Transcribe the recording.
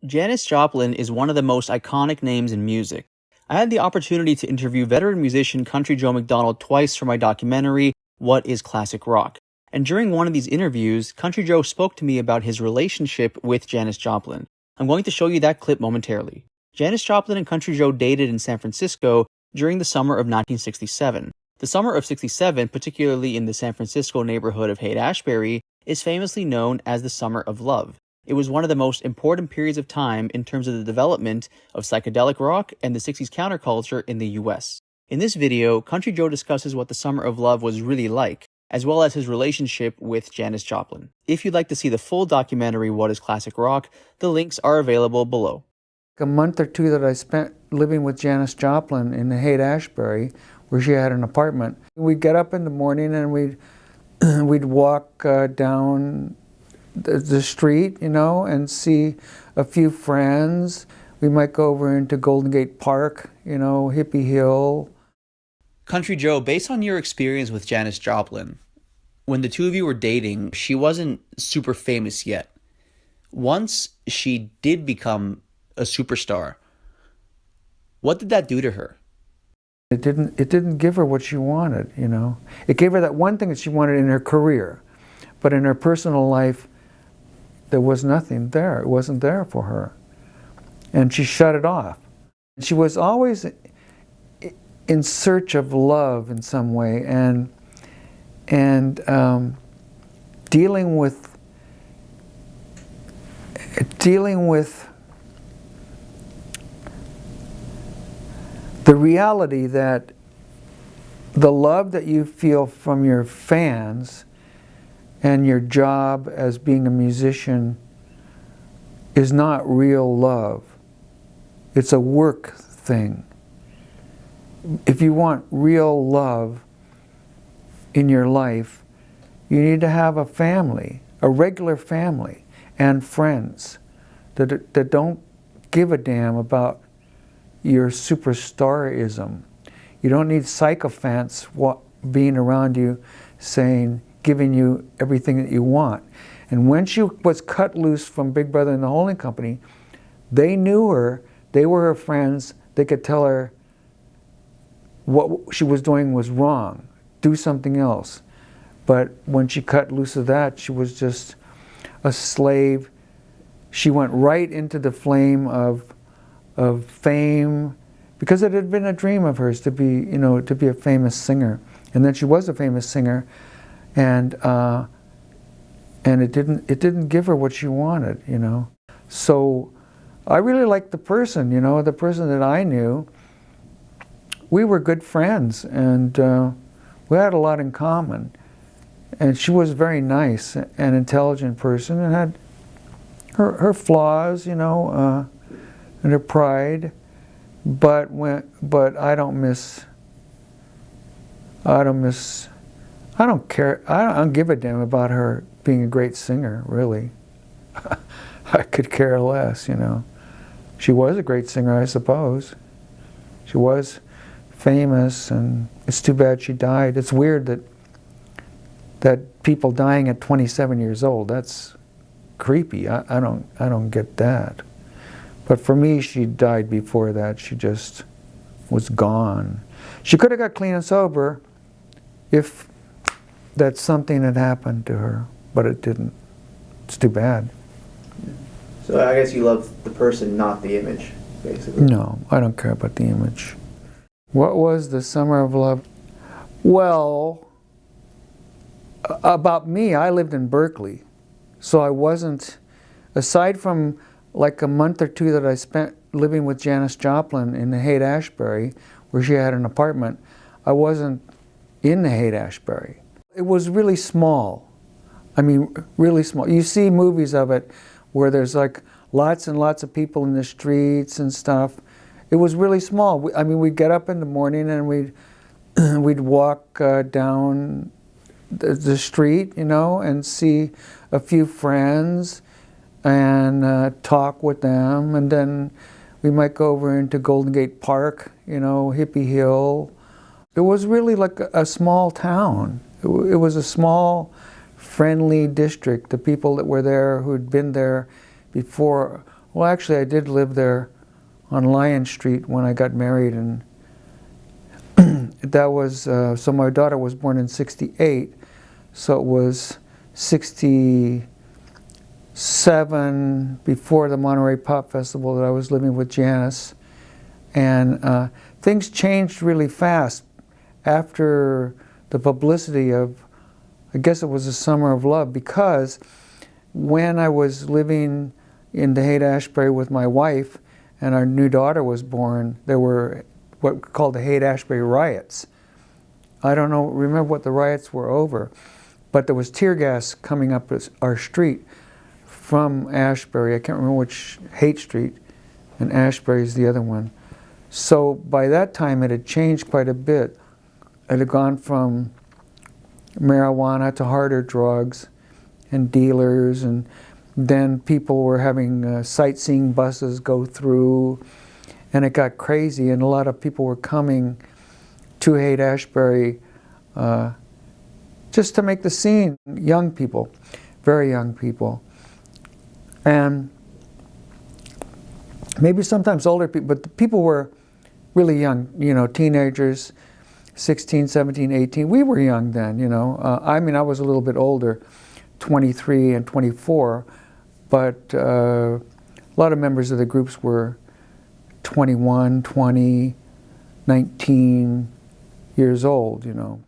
Janis Joplin is one of the most iconic names in music. I had the opportunity to interview veteran musician Country Joe McDonald twice for my documentary, What is Classic Rock? And during one of these interviews, Country Joe spoke to me about his relationship with Janis Joplin. I'm going to show you that clip momentarily. Janis Joplin and Country Joe dated in San Francisco during the summer of 1967. The summer of '67, particularly in the San Francisco neighborhood of Haight-Ashbury, is famously known as the Summer of Love. It was one of the most important periods of time in terms of the development of psychedelic rock and the '60s counterculture in the US. In this video, Country Joe discusses what the Summer of Love was really like, as well as his relationship with Janis Joplin. If you'd like to see the full documentary, What is Classic Rock?, the links are available below. A month or two that I spent living with Janis Joplin in Haight-Ashbury, where she had an apartment. We'd get up in the morning and we'd walk down the street, and see a few friends. We might go over into Golden Gate Park, Hippie Hill. Country Joe, based on your experience with Janis Joplin, when the two of you were dating, she wasn't super famous yet. Once she did become a superstar, what did that do to her? It didn't give her what she wanted, It gave her that one thing that she wanted in her career, but in her personal life, there was nothing there. It wasn't there for her. And she shut it off. She was always in search of love in some way, and dealing with the reality that the love that you feel from your fans and your job as being a musician is not real love. It's a work thing. If you want real love in your life, you need to have a family, a regular family, and friends that don't give a damn about your superstarism. You don't need sycophants being around you giving you everything that you want. And when she was cut loose from Big Brother and the Holding Company, they knew her, they were her friends, they could tell her what she was doing was wrong, do something else. But when she cut loose of that, she was just a slave. She went right into the flame of fame, because it had been a dream of hers to be a famous singer. And then she was a famous singer, and it didn't give her what she wanted, So I really liked the person, the person that I knew. We were good friends, and we had a lot in common. And she was very nice and intelligent person, and had her flaws, and her pride. But I don't care. I don't give a damn about her being a great singer, really. I could care less, She was a great singer, I suppose. She was famous, and it's too bad she died. It's weird that people dying at 27 years old, that's creepy. I don't get that. But for me, she died before that. She just was gone. She could have got clean and sober if that something had happened to her, but it didn't. It's too bad. So I guess you love the person, not the image, basically. No, I don't care about the image. What was the Summer of Love? Well, about me, I lived in Berkeley, so I wasn't, aside from like a month or two that I spent living with Janis Joplin in Haight-Ashbury, where she had an apartment, I wasn't in Haight-Ashbury. It was really small. I mean, really small. You see movies of it where there's like lots and lots of people in the streets and stuff. It was really small. We'd get up in the morning and we'd walk down the street, and see a few friends and talk with them, and then we might go over into Golden Gate Park, Hippie Hill. It was really like a small town. It was a small, friendly district. The people that were there, who'd been there before, Well, actually, I did live there on Lion Street when I got married, and that was, so my daughter was born in '68, so it was '67 before the Monterey Pop Festival that I was living with Janis. And things changed really fast after the publicity of, I guess it was the Summer of Love, because when I was living in the Haight-Ashbury with my wife and our new daughter was born, there were what we called the Haight-Ashbury riots. I don't know, remember what the riots were over, but there was tear gas coming up our street from Ashbury. I can't remember which, Haight Street, and Ashbury is the other one. So by that time it had changed quite a bit. It had gone from marijuana to harder drugs and dealers, and then people were having sightseeing buses go through, and it got crazy, and a lot of people were coming to Haight-Ashbury just to make the scene. Young people, very young people. And maybe sometimes older people, but the people were really young, you know, teenagers, 16, 17, 18. We were young then, you know. I mean, I was a little bit older, 23 and 24, but a lot of members of the groups were 21, 20, 19 years old, you know.